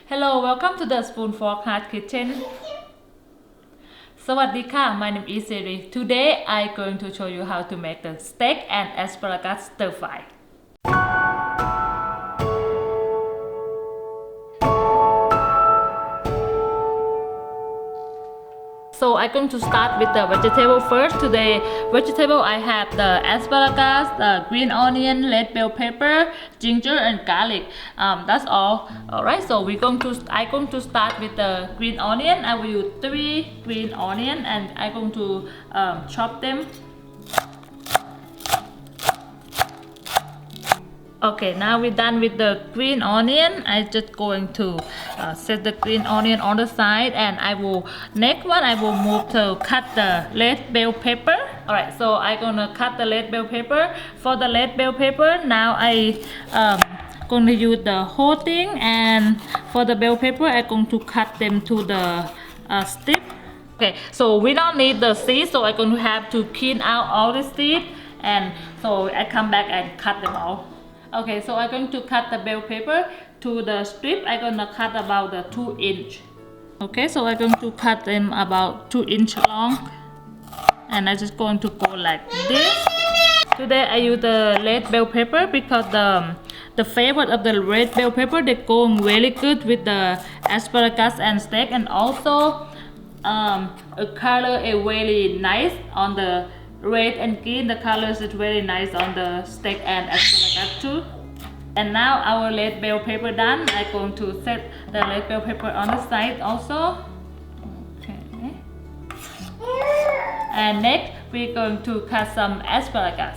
Hello, welcome to the Spoon Fork Heart Kitchen. สวัสดีค่ะ My name is Siri. Today I'm going to show you how to make the steak and asparagus stir fry. So I'm going to start with the vegetable first. Today, vegetable I have the asparagus, the green onion, red bell pepper, ginger, and garlic. That's all. Alright, so I'm going to start with the green onion. I will use 3 green onion, and I'm going to chop them. Okay, now we're done with the green onion. I'm just going to set the green onion on the side, and next one I will move to cut the red bell pepper. Alright, so I'm gonna cut the red bell pepper. For the red bell pepper, now I gonna use the whole thing, and for the bell pepper I'm going to cut them to the strip. Okay, so we don't need the seeds, so I'm going to have to clean out all the seeds, and so I come back and cut them all. Okay, so I'm going to cut the bell pepper to the strip. I'm going to cut about the 2 inch. Okay, so I'm going to cut them about 2 inch long, and I'm just going to go like this. Today I use the red bell pepper because the flavor of the red bell pepper, they go really good with the asparagus and steak, and also a color is really nice on the red and green. The colors is very nice on the steak and asparagus too. And now our red bell pepper done. I'm going to set the red bell pepper on the side also. Okay. And next we're going to cut some asparagus.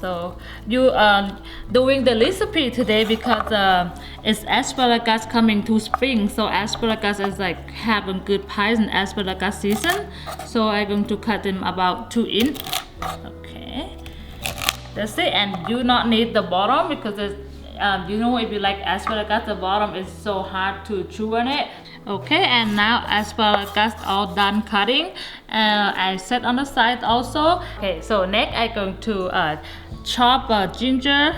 So you are doing the recipe today because it's asparagus coming to spring, so asparagus is like having good pies in asparagus season. So I'm going to cut them about 2 inch. Okay, that's it. And you not need the bottom because it's, you know, if you like asparagus, the bottom is so hard to chew on it. Okay, and now asparagus all done cutting. I set on the side also. Okay, so next I'm going to chop ginger.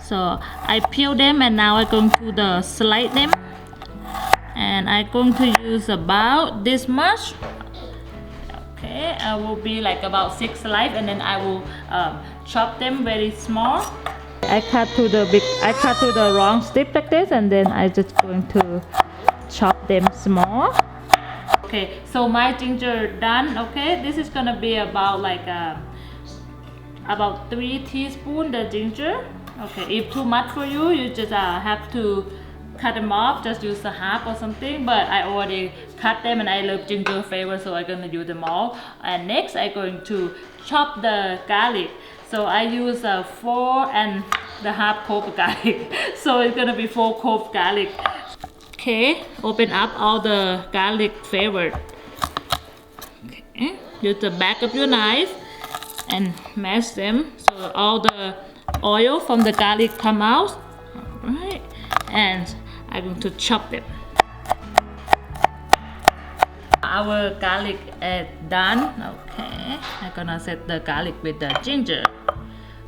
So I peel them, and now I'm going to slide them, and I'm going to use about this much. Okay, I will be like about 6 slices, and then I will chop them very small. I cut to the wrong strip like this, and then I just going to chop them small. Okay, so my ginger done. Okay, this is gonna be about like about 3 teaspoons the ginger. Okay, if too much for you, you just have to cut them off, just use a half or something, but I already cut them and I love ginger flavor, so I'm gonna use them all. And next I'm going to chop the garlic. So I use 4.5 cloves of garlic. So it's gonna be 4 cloves garlic. Okay, open up all the garlic flavor. Okay, use the back of your knife and mash them so all the oil from the garlic come out. Alright, and I'm going to chop them. Our garlic is done. Okay, I'm gonna set the garlic with the ginger.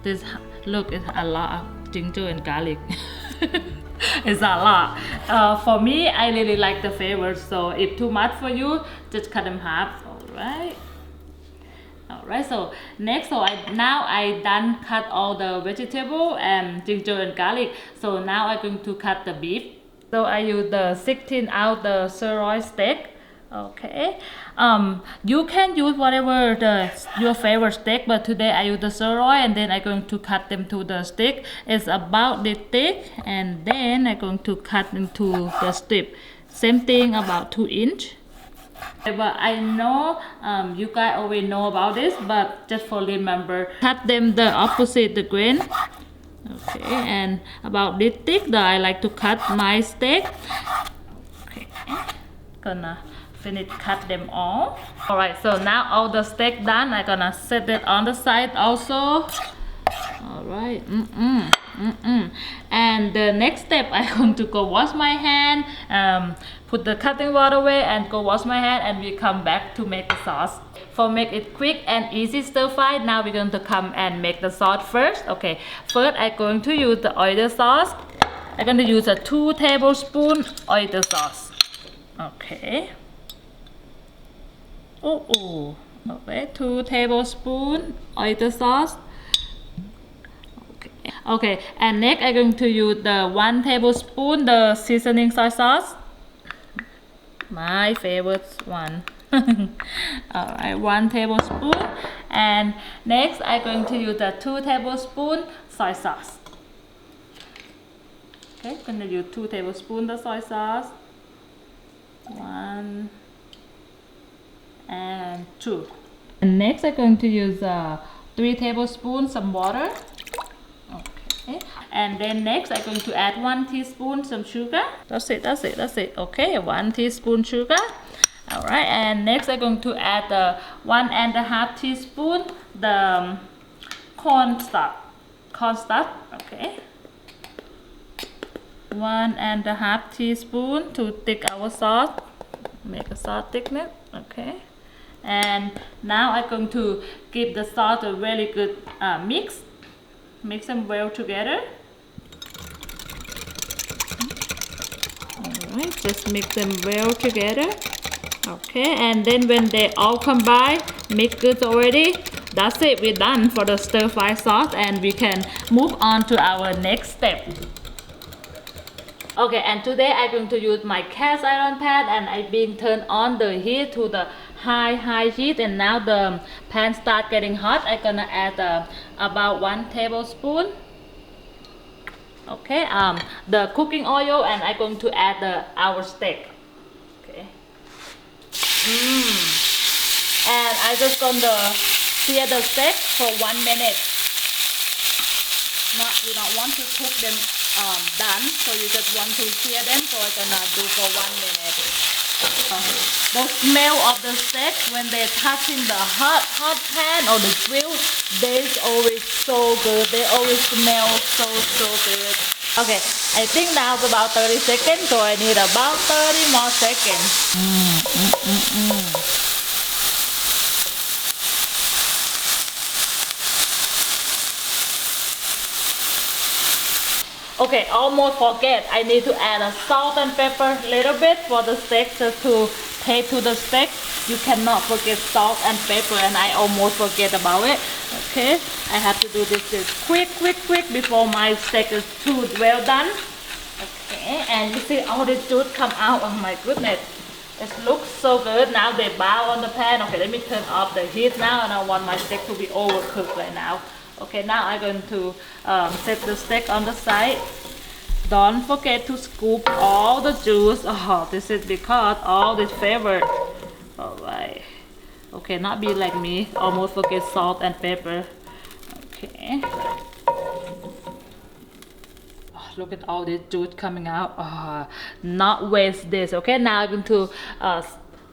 This look is a lot of ginger and garlic. It's a lot. For me, I really like the flavor, so if too much for you, just cut them half. Alright, so next, now I done cut all the vegetable and ginger and garlic. So now I'm going to cut the beef. So I use the 16-ounce the sirloin steak. Okay, you can use whatever your favorite steak, but today I use the sirloin, and then I'm going to cut them to the stick. It's about this thick, and then I'm going to cut into the strip. Same thing, about 2 inch. But I know you guys already know about this, but just for remember, cut them the opposite the grain. Okay, and about this thick that I like to cut my steak. Okay, gonna finish cut them all. Alright, so now all the steak done. I'm gonna set it on the side also. Alright, and the next step, I'm going to go wash my hand, put the cutting board away, and go wash my hand, and we come back to make the sauce. For make it quick and easy stir fry, now we're going to come and make the sauce first. Okay, first I'm going to use the oyster sauce. I'm gonna use a 2 tablespoons oyster sauce. Okay. Okay, 2 tablespoons oyster sauce. Okay, and next I'm going to use the 1 tablespoon the seasoning soy sauce. My favorite one. Alright, 1 tablespoon. And next I'm going to use the 2 tablespoon soy sauce. Okay, I'm going to use 2 tablespoons the soy sauce. 1 and 2. And next I'm going to use 3 tablespoons some water. Okay. And then next I'm going to add 1 teaspoon some sugar. That's it. Okay, 1 teaspoon sugar. Alright, and next I'm going to add 1.5 teaspoon the cornstarch. Okay. 1.5 teaspoon to thick our sauce. Make a sauce thickness. Okay. And now I'm going to give the sauce a really good mix. Mix them well together. Alright, just mix them well together. Okay, and then when they all combine, mix good already. That's it, we're done for the stir fry sauce and we can move on to our next step. Okay, and today I'm going to use my cast iron pan and I've been turned on the heat to the high heat, and now the pan start getting hot. I'm gonna add about 1 tablespoon. Okay, the cooking oil, and I'm going to add our steak. Okay. And I'm just gonna sear the steak for 1 minute. You don't want to cook them done, so you just want to sear them. So I'm gonna do for 1 minute. The smell of the steak when they're touching the hot pan or the grill, they're always so good. They always smell so good. Okay, I think now it's about 30 seconds, so I need about 30 more seconds. Okay, almost forget. I need to add a salt and pepper a little bit for the steak, just to taste to the steak. You cannot forget salt and pepper, and I almost forget about it. Okay, I have to do this quick before my steak is too well done. Okay, and you see all the juice come out. Oh my goodness, it looks so good. Now they bow on the pan. Okay, let me turn off the heat now, and I want my steak to be overcooked right now. Okay, now I'm going to set the steak on the side. Don't forget to scoop all the juice. Oh, this is because all this flavor. Alright. Okay, not be like me. Almost forget salt and pepper. Okay. Oh, look at all this juice coming out. Oh, not waste this. Okay, now I'm going to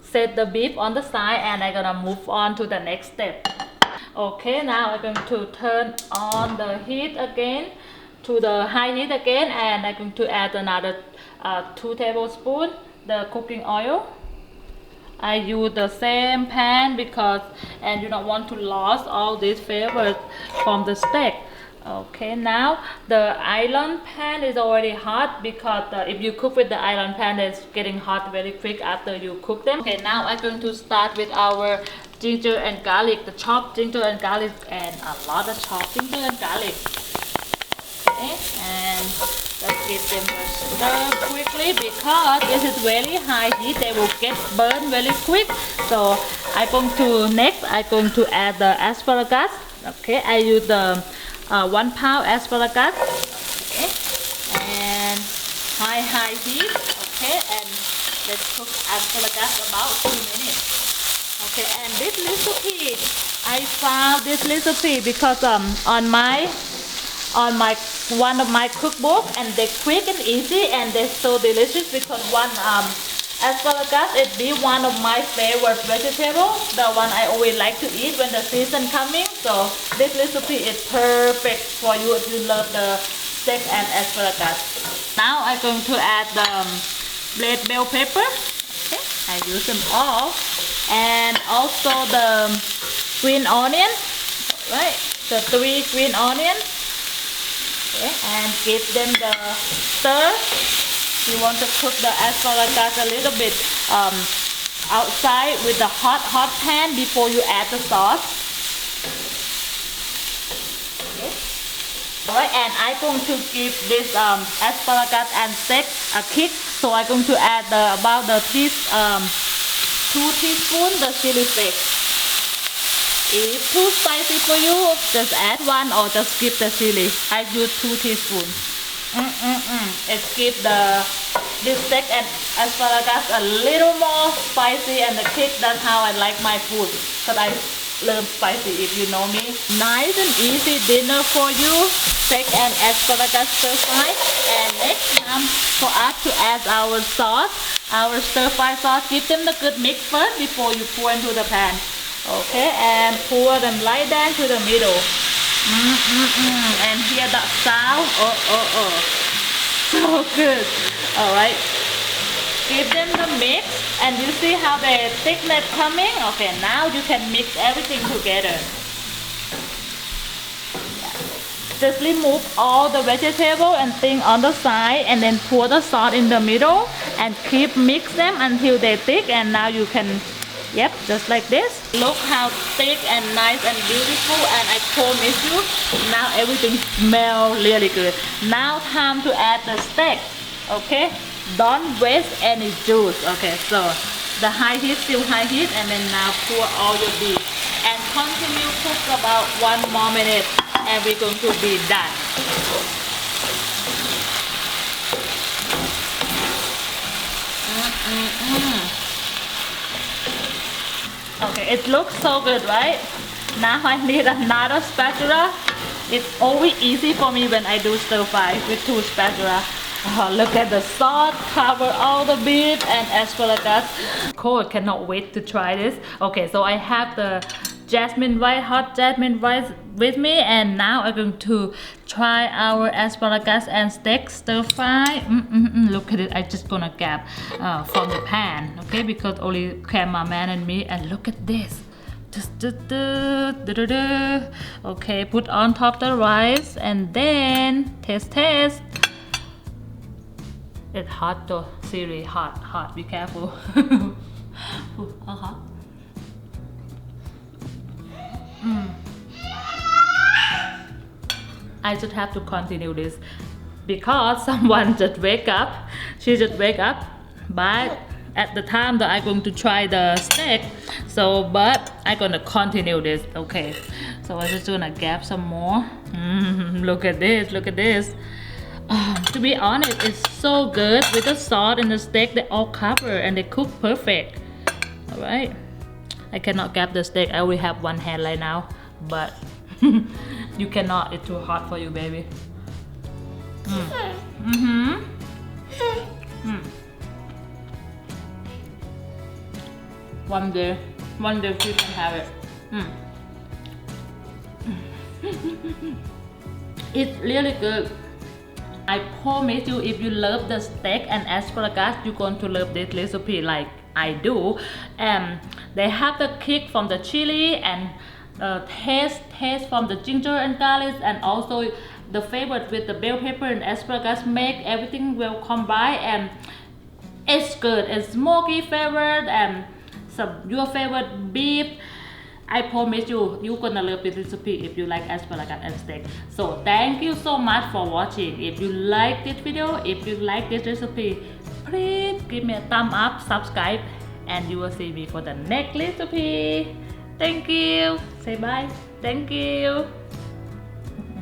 set the beef on the side, and I'm gonna move on to the next step. Okay, now I'm going to turn on the heat again to the high heat again, and I'm going to add another 2 tablespoons the cooking oil. I use the same pan because you don't want to lose all these flavors from the steak. Okay, now the iron pan is already hot because if you cook with the iron pan, it's getting hot very quick after you cook them. Okay, now I'm going to start with our ginger and garlic, the chopped ginger and garlic, and a lot of chopped ginger and garlic. Okay, and let's give them a stir quickly because this is very high heat. They will get burned very quick. So I'm going to add the asparagus. Okay, I use the 1 pound asparagus. Okay, and high heat. Okay, and let's cook asparagus about 2 minutes. Okay, and this recipe, I found this recipe because on one of my cookbook, and they're quick and easy, and they're so delicious because asparagus is be one of my favorite vegetables, the one I always like to eat when the season coming. So this recipe is perfect for you if you love the steak and asparagus. Now I'm going to add the red bell pepper. Okay, I use them all. And also the green onion, right? The 3 green onions. Okay, and give them the stir. You want to cook the asparagus a little bit outside with the hot pan before you add the sauce. Okay. Alright, and I'm going to give this asparagus and steak a kick. So I'm going to add about 2 teaspoons the chili flakes. If too spicy for you, just add 1 or just skip the chili. I use 2 teaspoons. It gives this steak and asparagus a little more spicy and the kick. That's how I like my food. Because I love spicy, if you know me. Nice and easy dinner for you. Steak and asparagus stir fry. And next time for us to add our sauce, our stir fry sauce. Give them the good mix first before you pour into the pan. Okay, and pour them right down to the middle. And hear that sound. So good. Alright. Give them the mix. And you see how the thickness coming? Okay, now you can mix everything together. Just remove all the vegetable and thing on the side and then pour the sauce in the middle and keep mix them until they thick, and now you can just like this. Look how thick and nice and beautiful, and I promise you, now everything smells really good. Now time to add the steak. Okay, don't waste any juice. Okay, so the high heat, still high heat, and then now pour all your beef and continue cook about 1 more minute, and we're going to be done. Okay, it looks so good, right? Now I need another spatula. It's always easy for me when I do stir fry with 2 spatula. Look at the sauce, cover all the beef and asparagus. Cold, cannot wait to try this. Okay, so I have the jasmine rice, hot jasmine rice with me, and now I'm going to try our asparagus and steak stir fry. Look at it, I just gonna grab from the pan, okay, because only cameraman and me. And look at this. Okay, put on top the rice and then taste. It's hot though, Siri, hot, be careful. I just have to continue this because someone just wake up. She just wake up, but at the time that I'm going to try the steak, so but I'm gonna continue this. Okay, so I'm just gonna grab some more. Look at this. To be honest, it's so good with the sauce and the steak. They all cover and they cook perfect. All right, I cannot grab the steak. I only have 1 hand right now, but you cannot. It's too hot for you, baby. One day you can have it. It's really good. I promise you, if you love the steak and asparagus, you're going to love this recipe like I do. They have the kick from the chili and taste from the ginger and garlic, and also the favorite with the bell pepper and asparagus make everything well combined, and it's good. It's smoky flavored and your favorite beef. I promise you, you're gonna love this recipe if you like asparagus and steak. So thank you so much for watching. If you like this video, if you like this recipe, please give me a thumb up, subscribe, and you will see me for the next recipe. Thank you. Say bye. Thank you.